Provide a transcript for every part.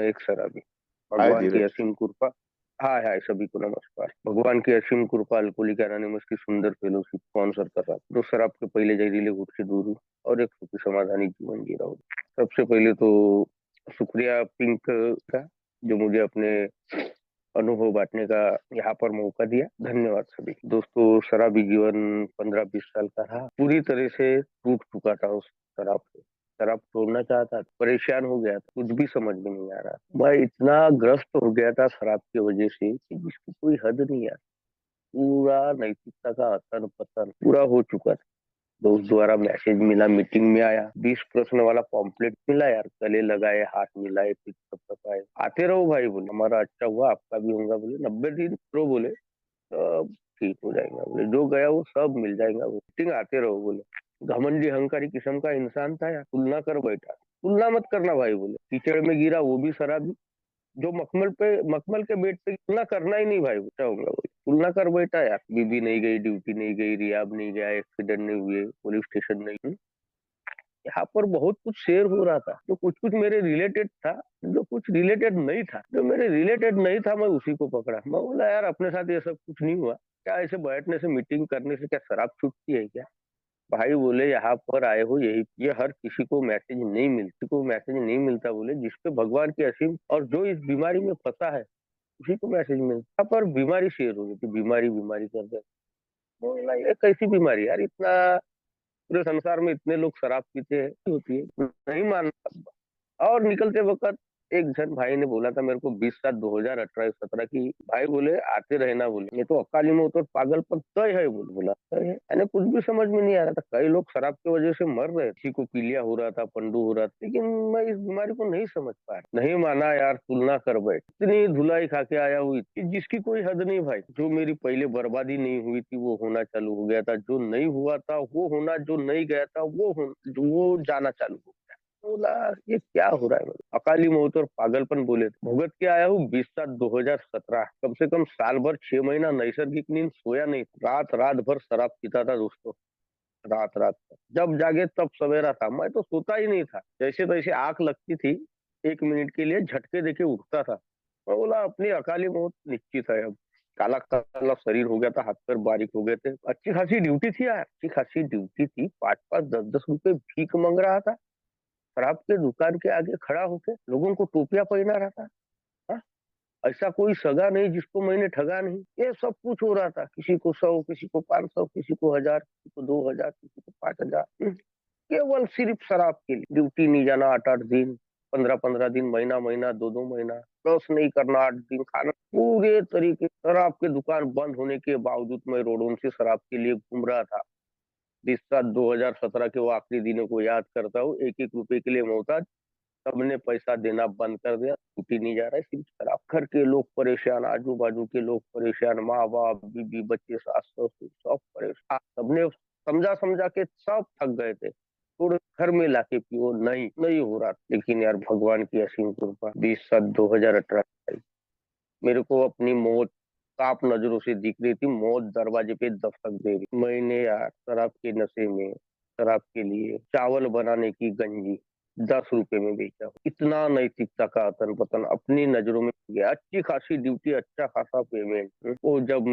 एक शराबी। हाय भगवान की धीरज। असीम कृपा। हाय हाय, सभी को नमस्कार। भगवान की असीम कृपा, अल्कोहलिक एनोनिमस की सुंदर फेलोशिप स्पॉन्सर कर रहा जो शराब के पहले जहरीले घूट से दूर हूँ और एक सुखी समाधानी जीवन जी रहा हूँ। सबसे पहले तो शुक्रिया पिंक का, जो मुझे अपने अनुभव बांटने का यहाँ पर मौका दिया। धन्यवाद सभी दोस्तों। शराबी जीवन 15-20 साल का रहा। पूरी तरह से टूट चुका था उस शराब से। शराब छोड़ना चाहता था, परेशान हो गया था, कुछ भी समझ में नहीं आ रहा। मैं इतना ग्रस्त हो गया था शराब की वजह से कि जिसकी कोई हद नहीं यार। पूरा नैतिकता का अतन पतन पूरा हो चुका था। दोस्त द्वारा मैसेज मिला, मीटिंग में आया, 20 प्रश्न वाला पॉम्पलेट मिला यार, गले लगाए, हाथ मिलाए, फिर थपथपाए, आते रहो भाई बोले, हमारा अच्छा हुआ आपका भी होगा बोले, 90 दिन प्रो बोले, सब ठीक हो जाएगा बोले, जो गया वो सब मिल जाएगा वो, मीटिंग आते रहो बोले। घमंडी अहंकारी किस्म का इंसान था यार, तुलना कर बैठा। तुलना मत करना भाई बोले, कीचड़ में गिरा वो भी शराबी, जो मखमल के बेड पे तुलना करना ही नहीं भाई, क्या होगा बोले, तुलना कर बैठा यार। बीबी नहीं गई, ड्यूटी नहीं गई, रियाब नहीं गया, एक्सीडेंट नहीं हुए, पुलिस स्टेशन नहीं। यहाँ पर बहुत कुछ शेयर हो रहा था, जो कुछ कुछ मेरे रिलेटेड था, जो कुछ रिलेटेड नहीं था। जो मेरे रिलेटेड नहीं था मैं उसी को पकड़ा। मैं बोला यार अपने साथ ये सब कुछ नहीं हुआ क्या, ऐसे बैठने से मीटिंग करने से क्या शराब छूटती है क्या। भाई बोले यहाँ पर आए हो, यही ये हर किसी को मैसेज नहीं मिलती, को मैसेज नहीं मिलता बोले, जिसपे भगवान की असीम और जो इस बीमारी में फंसा है उसी को मैसेज मिलता। पर बीमारी शेयर हो गई थी, बीमारी बीमारी कर दे। बोला ये कैसी बीमारी यार, इतना पूरे संसार में इतने लोग शराब पीते हैं, होती है नहीं मानता। और निकलते वक्त एक जन भाई ने बोला था मेरे को 20 7 2018 17 की, भाई बोले आते रहना बोले, ये तो अकाली मौत और पागलपन तय है बोले। बोला तय है यानी कुछ भी समझ में नहीं आ रहा था। कई लोग शराब की वजह से मर रहे, किसी को पीलिया हो रहा था, पंडू हो रहा था, लेकिन मैं इस बीमारी को नहीं समझ पाया। नहीं माना यार, तुलना कर बैठ। इतनी धुलाई खा के आया हुई थी जिसकी कोई हद नहीं भाई। जो मेरी पहले बर्बादी नहीं हुई थी वो होना चालू हो गया था, जो नहीं हुआ था वो होना, जो नहीं गया था वो जाना चालू हो। बोला ये क्या हो रहा है। अकाली मौत और पागलपन बोले थे। भुगत के आया हूँ 20 7 2017। कम से कम साल भर 6 महीना नैसर्गिक नींद सोया नहीं, रात रात भर शराब पीता था दोस्तों। रात रात भर। जब जागे तब सवेरा था, मैं तो सोता ही नहीं था। जैसे तैसे आंख लगती थी, 1 मिनट के लिए झटके देके उठता था। मैं बोला अपनी अकाली मौत निश्चित है अब। काला काला शरीर हो गया था, हाथ पैर बारीक हो गए थे। अच्छी खासी ड्यूटी थी यार, अच्छी खासी ड्यूटी थी। 5 5 10 10 रुपए भीख मांग रहा था, शराब के दुकान के आगे खड़ा होके लोगों को टोपियां पहना रहा था। हाँ? ऐसा कोई सगा नहीं जिसको मैंने ठगा नहीं। ये सब कुछ हो रहा था, किसी को 100, किसी को 500, किसी को 1000, किसी को 2000, किसी को 5000। केवल सिर्फ शराब के लिए। ड्यूटी नहीं जाना 8 8 दिन, 15 15 दिन, महीना महीना, 2 2 महीना, ब्रश नहीं करना 8 दिन, खाना पूरे तरीके। शराब की दुकान बंद होने के बावजूद मैं रोडों से शराब के लिए घूम रहा था। 20 7 2017 के वो आखिरी दिनों को याद करता हूँ। 1 1 रुपए के लिए मोहताज, सबने पैसा देना बंद कर दिया, छूटी नहीं जा रहा है सिर्फ शराब। घर के लोग परेशान, आजू बाजू के लोग परेशान, माँ बाप, बीबी, बच्चे, सास ससुर सब परेशान। सबने समझा समझा के सब थक गए थे, थोड़े घर में लाके पियो, नहीं नहीं हो रहा। लेकिन यार भगवान की असीम कृपा, 20 7 2018 मेरे को अपनी मौत साफ नजरों से दिख रही थी। मौत दरवाजे पे दस्तक दे रही। मैंने यार शराब के नशे में शराब के लिए चावल बनाने की गंजी 10 रुपए में बेचा। इतना नैतिकता का अतन पतन अपनी नजरों में गया। अच्छी खासी ड्यूटी, अच्छा खासा पेमेंट। वो जब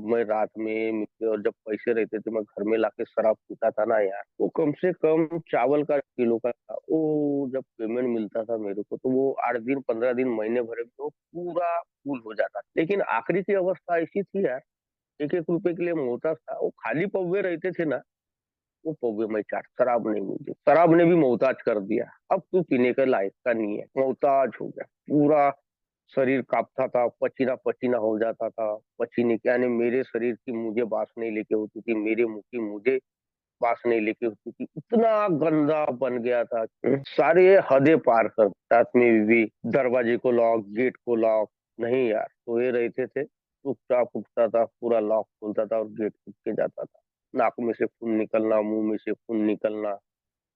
मैं रात में और जब पैसे रहते थे मैं घर में लाके शराब पीता था ना यार, वो कम से कम चावल का किलो का था। वो जब पेमेंट मिलता था मेरे को तो वो 8 दिन 15 दिन महीने भरे में तो पूरा फूल हो जाता। लेकिन आखिरी की अवस्था ऐसी थी यार, 1 1 रुपए के लिए मोहताज था। वो खाली पौवे रहते थे ना, वो पौवे में चाट। शराब नहीं मिलती, शराब ने भी मोहताज कर दिया। अब तू पीने के लायक का नहीं है, मोहताज हो गया। पूरा शरीर कांपता था, पसीना पसीना हो जाता था। पसीने के यानी मेरे शरीर की मुझे बास नहीं लेके होती थी, मेरे मुंह की मुझे बास नहीं लेके होती थी। इतना गंदा बन गया था, सारे हदें पार कर। साथ में भी दरवाजे को लॉक, गेट को लॉक। नहीं यार, सोए रहते थे, चुपचाप उठता था, पूरा लॉक खोलता था और गेट खुद के जाता था। नाक में से खून निकलना, मुंह में से खून निकलना,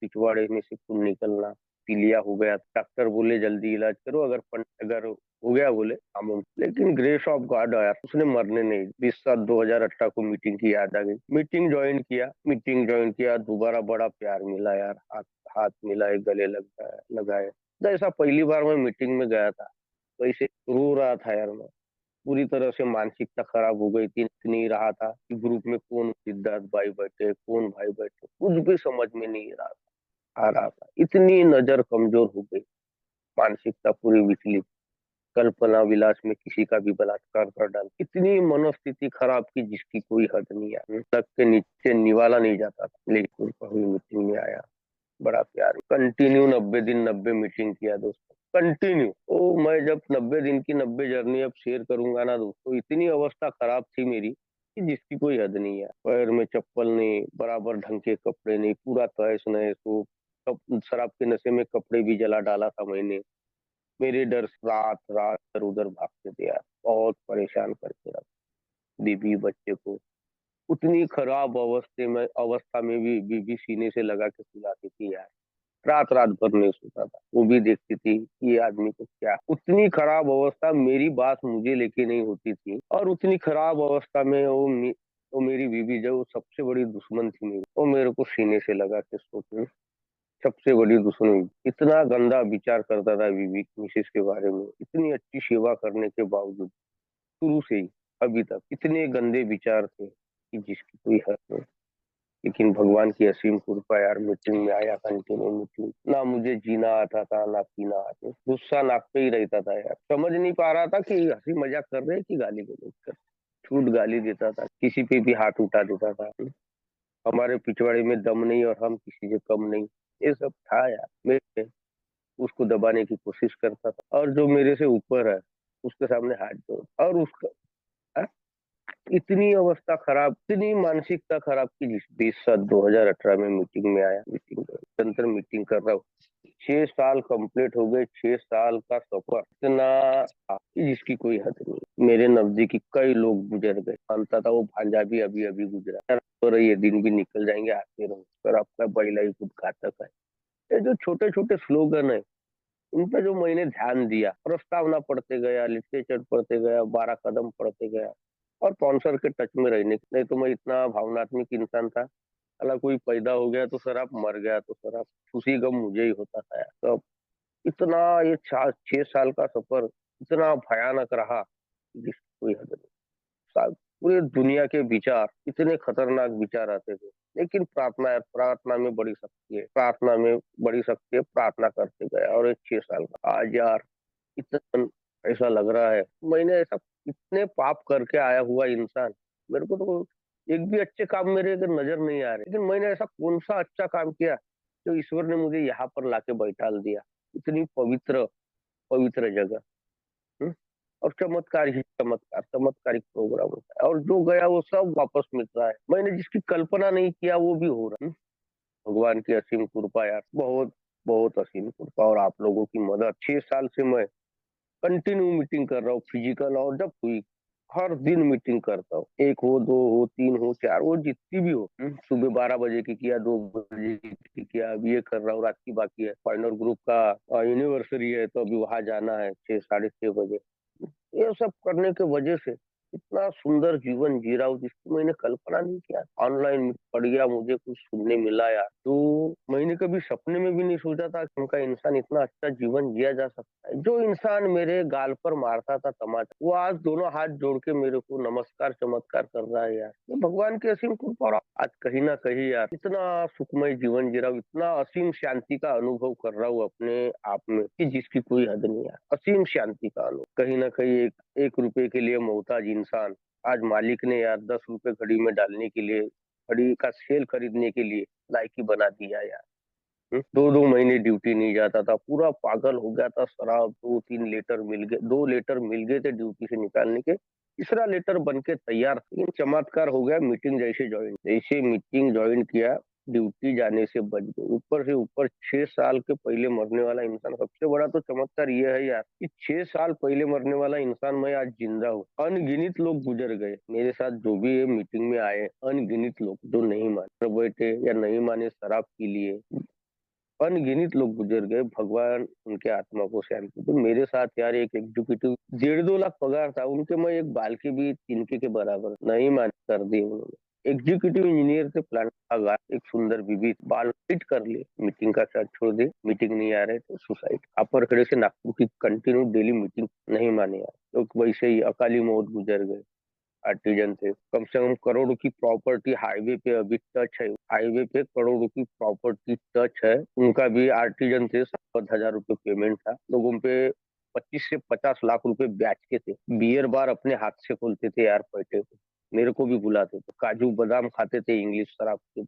पिछवाड़े में से खून निकलना। पीलिया हो गया। डॉक्टर बोले जल्दी इलाज करो, अगर हो गया बोले हम। लेकिन ग्रेस ऑफ गॉड आया, उसने मरने नहीं। 20 7 2018 को मीटिंग की याद आ गई। मीटिंग ज्वाइन किया, दोबारा बड़ा प्यार मिला यार। हाथ हाथ मिलाए, गले लगाए लगाए। जैसा पहली बार मैं मीटिंग में गया था, वैसे रो रहा था यार मैं। पूरी तरह से मानसिकता खराब हो गई थी, नहीं रहा था कि ग्रुप में कौन सिद्धार्थ भाई बैठे, कौन भाई बैठे, कुछ भी समझ में नहीं आ रहा था। इतनी नजर कमजोर हो गई, मानसिकता पूरी विचलित, कल्पना विलास में किसी का भी बलात्कार कर डाल, इतनी मनोस्थिति खराब की जिसकी कोई हद नहीं है। तक के नीचे निवाला नहीं जाता था, लेकिन हुई मीटिंग में आया, बड़ा प्यार, कंटिन्यू 90 दिन 90 मीटिंग किया दोस्तों, कंटिन्यू। ओ मैं जब 90 दिन की 90 जर्नी अब शेयर करूंगा ना दोस्तों, इतनी अवस्था खराब थी मेरी कि जिसकी कोई हद नहीं है। पैर में चप्पल नहीं, बराबर ढंग के कपड़े नहीं, पूरा तहस नहस हो, शराब के नशे में कपड़े भी जला डाला था मैंने। मेरे डर से रात रात इधर उधर भागते थे यार, बहुत परेशान करके रखा बीबी बच्चे को। उतनी खराब अवस्था में भी बीबी सीने से लगा के सुलाती थी यार, रात रात भर नहीं सोता था। वो भी देखती थी कि ये आदमी को क्या, उतनी खराब अवस्था, मेरी बात मुझे लेके नहीं होती थी। और उतनी खराब अवस्था में वो मेरी बीबी जो सबसे बड़ी दुश्मन थी मेरी, वो मेरे को सीने से लगा के सोती, सबसे बड़ी दुश्मन। इतना गंदा विचार करता था बीवी मिसेस के बारे में, इतनी अच्छी सेवा करने के बावजूद, शुरू से ही अभी तक इतने गंदे विचार थे कि जिसकी कोई हद नहीं। लेकिन भगवान की असीम कृपा यार, मीटिंग में आया, कंटिन्यू मीटिंग, ना मुझे जीना आता था ना पीना आता, गुस्सा नाक पे ही रहता था यार, समझ नहीं पा रहा था कि हंसी मजाक कर रहे हैं कि गाली गलौज कर। छूट गाली देता था, किसी पे भी हाथ उठा देता था। हमारे पिछवाड़े में दम नहीं और हम किसी से कम नहीं, ये सब था यार। मैं उसको दबाने की कोशिश करता था, और जो मेरे से ऊपर है उसके सामने हाथ जोड़, और उसका इतनी अवस्था खराब, इतनी मानसिकता खराब की जिस 20 7 2018 में मीटिंग में आया, मीटिंग निरंतर मीटिंग कर रहा हूँ। 6 साल कंप्लीट हो गए, 6 साल का सफर इतना कि जिसकी कोई हद नहीं। मेरे नजदीकी कई लोग गुजर गए, मानता था वो भांजा भी अभी अभी गुजरा यार, और ये दिन भी निकल जाएंगे, आते रहो, पर आपका बड़ी ही कुछ घातक है। ये जो छोटे छोटे स्लोगन है, इन पे जो मैंने ध्यान दिया, प्रस्तावना पढ़ते गया, लिटरेचर पढ़ते गया, 12 कदम पढ़ते गया, और स्पॉन्सर के टच में रहने, नहीं तो मैं इतना भावनात्मक इंसान था। अला कोई पैदा हो गया तो सर आप, मर गया तो सर आप, खुशी गम मुझे ही होता था यार। तो इतना ये 6 साल का सफर इतना भयानक रहा, जिसकी कोई हद नहीं। पूरे दुनिया के विचार, इतने खतरनाक विचार आते थे, लेकिन प्रार्थना है, प्रार्थना में बड़ी शक्ति है, प्रार्थना में बड़ी शक्ति है, प्रार्थना करते गए। और ये 6 साल का आज यार, इतना ऐसा लग रहा है मैंने ऐसा इतने पाप करके आया हुआ इंसान, मेरे को तो एक भी अच्छे काम मेरे अगर नजर नहीं आ रहे, लेकिन मैंने ऐसा कौन सा अच्छा काम किया जो ईश्वर ने मुझे यहाँ पर लाके बैठाल दिया, इतनी पवित्र पवित्र जगह। हम्म? और चमत्कार ही चमत्कार, चमत्कारिक प्रोग्राम होता है, और जो गया वो सब वापस मिल रहा है, मैंने जिसकी कल्पना नहीं किया वो भी हो रहा है। भगवान की असीम कृपा यार, बहुत बहुत असीम कृपा, और आप लोगों की मदद। 6 साल से मैं कंटिन्यू मीटिंग कर रहा हूँ, फिजिकल, और जब हुई हर दिन मीटिंग करता हूँ, एक हो, दो हो, तीन हो, चार हो, जितनी भी हो। सुबह 12 बजे की किया, 2 बजे की किया, अभी ये कर रहा हूँ, रात की बाकी है, फाइनल ग्रुप का यूनिवर्सरी है तो अभी वहां जाना है 6 साढ़े 6 बजे। ये सब करने के वजह से इतना सुंदर जीवन जी रहा हूँ जिसकी मैंने कल्पना नहीं किया। ऑनलाइन पढ़ गया, मुझे कुछ सुनने मिला यार, तो मैंने कभी सपने में भी नहीं सोचा था कि उनका इंसान इतना अच्छा जीवन जिया जा सकता है। जो इंसान मेरे गाल पर मारता था तमाचा, वो आज दोनों हाथ जोड़ के मेरे को नमस्कार चमत्कार कर रहा है यार। ये भगवान की असीम कृपा। और आज कहीं ना कहीं यार इतना सुखमय जीवन जी रहा हूँ, इतना असीम शांति का अनुभव कर रहा हूँ अपने आप में कि जिसकी कोई हद नहीं है। असीम शांति का अनुभव, कहीं ना कहीं एक रुपए के लिए मोहताज इंसान, आज मालिक ने यार 10 रुपए घड़ी में डालने के लिए, घड़ी का सेल खरीदने के लिए लायकी बना दिया यार। 2 2 महीने ड्यूटी नहीं जाता था, पूरा पागल हो गया था, शराब 2 3 लेटर मिल गए, 2 लेटर मिल गए थे ड्यूटी से निकालने के, तीसरा लेटर बन के तैयार था। लेकिन चमत्कार हो गया, मीटिंग जैसे मीटिंग ज्वाइन किया, ड्यूटी जाने से बच गए। ऊपर से ऊपर 6 साल के पहले मरने वाला इंसान, सबसे बड़ा तो चमत्कार ये है यार कि 6 साल पहले मरने वाला इंसान मैं आज जिंदा हूँ। अनगिनत लोग गुजर गए मेरे साथ, जो भी ये मीटिंग में आए, अनगिनत लोग, जो नहीं माने बैठे या नहीं माने शराब पी लिए, अनगिनत लोग गुजर गए, भगवान उनके आत्मा को शांति दे। मेरे साथ यार एक एग्जीक्यूटिव, 1.5 2 लाख पगार था, उनके मैं एक बाल के भी तिनके के बराबर नहीं मान कर दिए उन्होंने। एग्जीक्यूटिव इंजीनियर से प्लान का एक सुंदर बीबी बाल फिट कर ले, मीटिंग का साथ छोड़ दे, मीटिंग नहीं आ रहे तो सुसाइड। अपर खड़े से नागपुर की कंटिन्यू डेली मीटिंग नहीं माने यार, तो वैसे ही अकाली मौत गुजर गए। आर्टिजन थे, कम से कम करोड़ों की प्रॉपर्टी हाईवे पे अभी टच है, हाईवे पे करोड़ों की प्रॉपर्टी टच है। उनका भी आर्टिजन थे, 70,000 रुपए पेमेंट था, लोगों पे 25 से 50 लाख रुपए ब्याज के थे। बियर बार अपने हाथ से खोलते थे यार, पैटे को मेरे को भी बुलाते थे, काजू बादाम खाते थे, इंग्लिश शराब की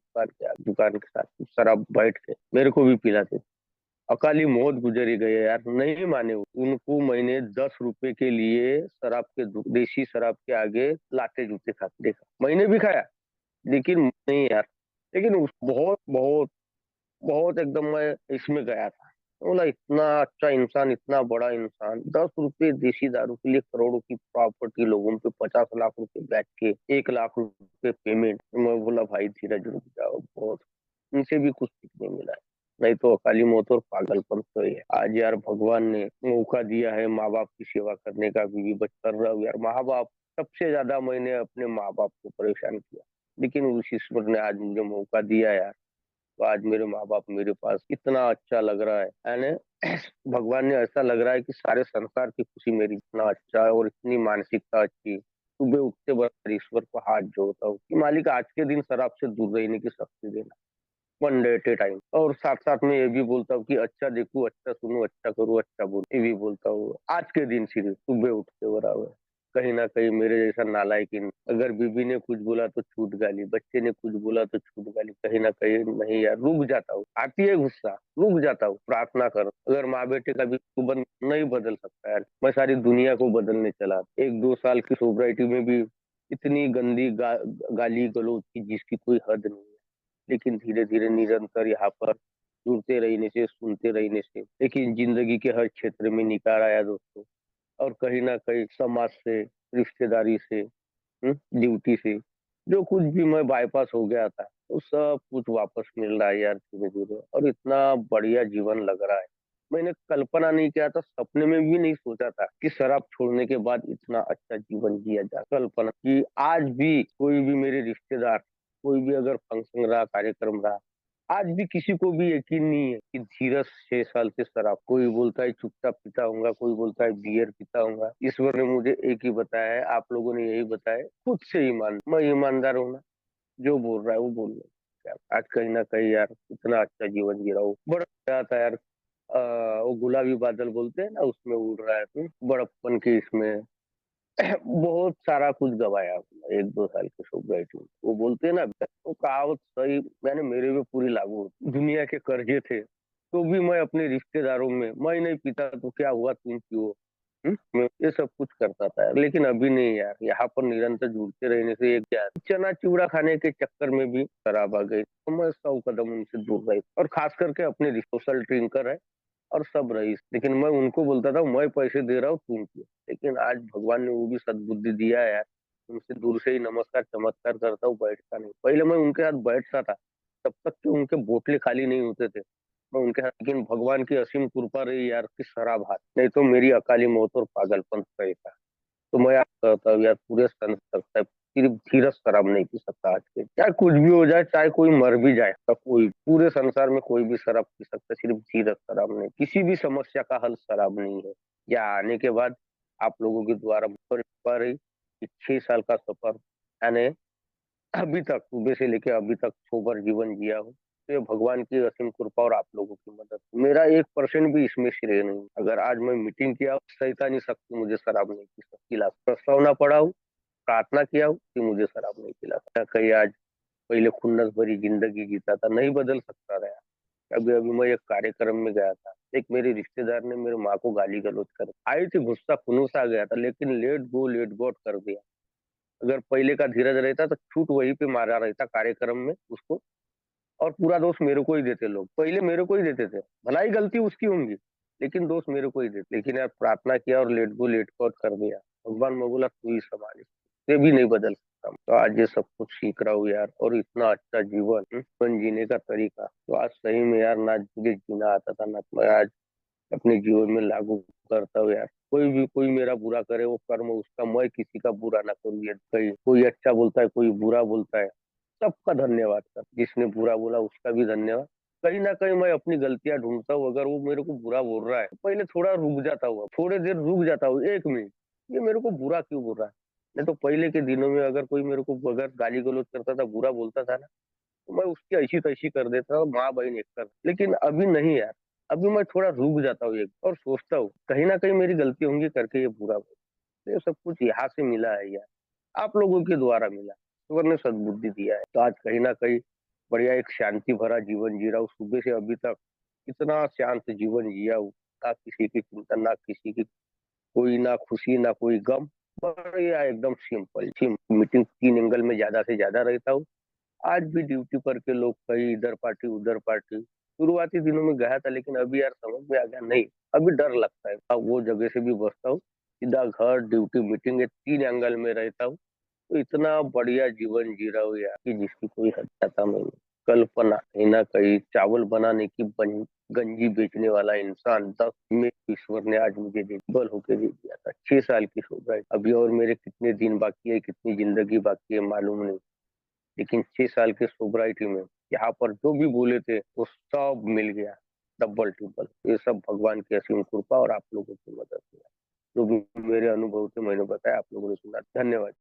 दुकान के साथ शराब बैठ के मेरे को भी पिलाते थे। अकाली मौत गुजरी गए यार, नहीं माने उनको। मैंने 10 रुपए के लिए शराब के देसी शराब के आगे लाते जूते खाते देखा, मैंने भी खाया, लेकिन नहीं यार। लेकिन उस बहुत बहुत बहुत एकदम मैं इसमें गया था, बोला इतना अच्छा इंसान, इतना बड़ा इंसान, 10 रुपए देसी दारू के लिए करोड़ों की प्रॉपर्टी, लोगों पे 50 लाख रुपए बैठ के 1 लाख रुपए पेमेंट। मैं बोला भाई धीरज रुक जाओ, बहुत उनसे भी कुछ सीखने मिला है। नहीं तो अकाली मौत और पागलपन तो ही है। आज यार भगवान ने मौका दिया है माँ बाप की सेवा करने का, बीवी बच कर रहा हूँ यार। माँ बाप सबसे ज्यादा मैंने अपने माँ बाप को परेशान किया, लेकिन उस ईश्वर ने आज मुझे मौका दिया यार। तो आज मेरे माँ बाप मेरे पास, इतना अच्छा लग रहा है यानी भगवान ने ऐसा लग रहा है कि सारे संसार की खुशी मेरी, इतना अच्छा है और इतनी मानसिकता अच्छी। सुबह उठते बराबर ईश्वर को हाथ जोड़ता हूँ कि मालिक आज के दिन शराब से दूर रहने की शक्ति देना, one day at A time. और साथ साथ में ये भी बोलता हूँ कि अच्छा देखूं, अच्छा सुनूं, अच्छा करूँ, अच्छा बोलूं, ये भी बोलता हूँ आज के दिन सिर्फ सुबह उठते बराबर। कहीं ना कहीं मेरे जैसा नालायक अगर बीबी ने कुछ बोला तो छूट गाली, बच्चे ने कुछ बोला तो छूट गाली, कहीं ना कहीं नहीं यार, रुक जाता हूँ, आती है गुस्सा, रुक जाता हूँ, प्रार्थना कर। अगर माँ बेटे का भी संबंध नहीं बदल सकता यार, मैं सारी दुनिया को बदलने चला। 1-2 साल की सोब्राइटी में भी इतनी गंदी गाली गलौज की जिसकी कोई हद नहीं है। लेकिन धीरे धीरे निरंतर यहाँ पर जुड़ते रहने से, सुनते रहने से, लेकिन जिंदगी के हर क्षेत्र में निखार आया दोस्तों। और कहीं ना कहीं समाज से, रिश्तेदारी से, ड्यूटी से, जो कुछ भी मैं बाईपास हो गया था, वो सब कुछ वापस मिल रहा है यार धीरे धीरे, और इतना बढ़िया जीवन लग रहा है। मैंने कल्पना नहीं किया था, सपने में भी नहीं सोचा था कि शराब छोड़ने के बाद इतना अच्छा जीवन जिया जा। कल्पना कि आज भी कोई भी मेरे रिश्तेदार, कोई भी अगर फंक्शन रहा, कार्यक्रम रहा, आज भी किसी को भी यकीन नहीं है कि धीरज 6 साल से शराब, कोई बोलता है चुपचाप पीता होगा, कोई बोलता है बियर पीता होगा। ईश्वर ने मुझे एक ही बताया है, आप लोगों ने यही बताया है, खुद से ईमान, मैं ईमानदार हूँ ना, जो बोल रहा है वो बोल रहा है। आज कहीं ना कहीं यार इतना अच्छा जीवन जी रहा हूँ, बड़ा मजा आता है यार। वो गुलाबी बादल बोलते हैं ना, उसमें उड़ रहा है बड़प्पन के इसमें। बहुत सारा कुछ गवाया 1-2 साल के सोसाइटी में, वो बोलते हैं ना, वो कहावत सही, मैंने मेरे पे पूरी लागू होती। दुनिया के कर्जे थे तो भी मैं अपने रिश्तेदारों में, मैं नहीं पीता तो क्या हुआ तुम पियो, मैं ये सब कुछ करता था यार। लेकिन अभी नहीं यार, यहाँ पर निरंतर जुड़ते रहने से एक क्या, चना चिवड़ा खाने के चक्कर में भी शराब आ गई, तो मैं 100 कदम उनसे दूर रही। और खास करके अपने सोशल ड्रिंकर है और सब रईस, लेकिन मैं उनको बोलता था मैं पैसे दे रहा हूँ तुम पियो। लेकिन आज भगवान ने वो भी सद्बुद्धि दिया है यार, उनसे दूर से ही नमस्कार चमत्कार करता हूँ, बैठता नहीं। पहले मैं उनके साथ बैठता था, तब तक कि उनके बोतले खाली नहीं होते थे, मैं उनके साथ। लेकिन भगवान की असीम कृपा रही यार कि शराब हाथ, नहीं तो मेरी अकाली मौत और पागलपन सही था। तो मैं याद करता हूँ यार, पूरे संसार है सिर्फ धीरज शराब नहीं पी सकता आज के, चाहे कुछ भी हो जाए, चाहे कोई मर भी जाए, तो कोई पूरे संसार में कोई भी शराब पी सकता है, सिर्फ धीरज शराब नहीं। किसी भी समस्या का हल शराब नहीं है। या आने के बाद आप लोगों के द्वारा पर रही 6 साल का सफर, यानी अभी तक सुबह से लेके अभी तक सोबर जीवन जिया हूँ, तो ये भगवान की असीम कृपा और आप लोगों की मदद, मेरा 1% भी इसमें श्रेय नहीं। अगर आज मैं मीटिंग किया, शैतानी शक्ति मुझे शराब नहीं पी सकती, प्रस्तावना पड़ा हूँ, प्रार्थना किया हूँ कि मुझे शराब नहीं पिलाता। कहीं आज पहले खुन्नस भरी जिंदगी जीता था, नहीं बदल सकता रहा। अभी अभी मैं एक कार्यक्रम में गया था, एक मेरे रिश्तेदार ने मेरे माँ को गाली गलौज कर आई थी, गुस्सा खुनूस आ गया था, लेकिन लेट गो कर दिया। अगर पहले का धीरज रहता तो छूट वहीं पे मारा रहता कार्यक्रम में उसको, और पूरा दोष मेरे को ही देते लोग, पहले मेरे को ही देते थे, भलाई गलती उसकी होंगी, लेकिन दोष मेरे को ही देते। लेकिन यार प्रार्थना किया और लेट गो कर दिया। भगवान मैं बोला तू ही संभाल, ये भी नहीं बदल सकता। तो आज ये सब कुछ सीख रहा हूँ यार, और इतना अच्छा जीवन जीने का तरीका, तो आज सही में यार ना मुझे जीना आता था, ना मैं आज अपने जीवन में लागू करता हूँ यार। कोई मेरा बुरा करे वो कर्म उसका, मैं किसी का बुरा ना करूँ। ये कहीं कोई अच्छा बोलता है, कोई बुरा बोलता है, सबका धन्यवाद सर, जिसने बुरा बोला उसका भी धन्यवाद। कहीं न कहीं मैं अपनी गलतियाँ ढूँढता हूँ, अगर वो मेरे को बुरा बोल रहा है, तो पहले थोड़ा रुक जाता हूँ, थोड़ी देर रुक जाता हूँ, 1 मिनट, ये मेरे को बुरा क्यों बोल रहा है? नहीं तो पहले के दिनों में अगर कोई मेरे को अगर गाली-गलौज करता था, बुरा बोलता था ना, तो मैं उसकी ऐसी-तैसी कर देता था, माँ-बहन एक कर। लेकिन अभी नहीं यार, अभी मैं थोड़ा रुक जाता हूँ एक और सोचता हूँ, कहीं न कहीं मेरी गलती होंगी करके ये बुरा बोला। ये सब कुछ यहाँ से मिला है यार, आप लोगों के द्वारा मिला। ईश्वर ने सद्बुद्धि दिया है, तो आज कहीं न कहीं बढ़िया एक शांति भरा जीवन जी रहा हूँ। सुबह से अभी तक इतना शांत जीवन जिया हूँ, ना किसी की चिंता, ना किसी की कोई ना खुशी, ना कोई गम। बढ़िया एकदम सिंपल मीटिंग 3 एंगल में ज़्यादा से ज़्यादा रहता हूँ। आज भी ड्यूटी पर के लोग कहीं इधर पार्टी, उधर पार्टी। शुरुआती दिनों में गया था लेकिन अभी यार समझ में आ गया नहीं, अभी डर लगता है। अब वो जगह से भी बचता हूँ, सीधा घर, ड्यूटी, मीटिंग ये 3 एंगल में रहता हूँ। तो इतना बढ़िया जीवन जी रहा हूँ यार कि जिसकी कोई हद पता नहीं। कल्पना कहीं न कहीं चावल बनाने की गंजी बेचने वाला इंसान 10 में ईश्वर ने आज मुझे बल होके दे दिया था। 6 साल की सोबत अभी और मेरे कितने दिन बाकी है, कितनी ज़िंदगी बाकी है मालूम नहीं। लेकिन 6 साल की सोब्राइटी में यहाँ पर जो भी बोले थे वो सब मिल गया, डबल ट्रिपल। ये सब भगवान की असीम कृपा और आप लोगों की मदद से। जो भी मेरे अनुभव थे मैंने बताया, आप लोगों ने सुना। धन्यवाद।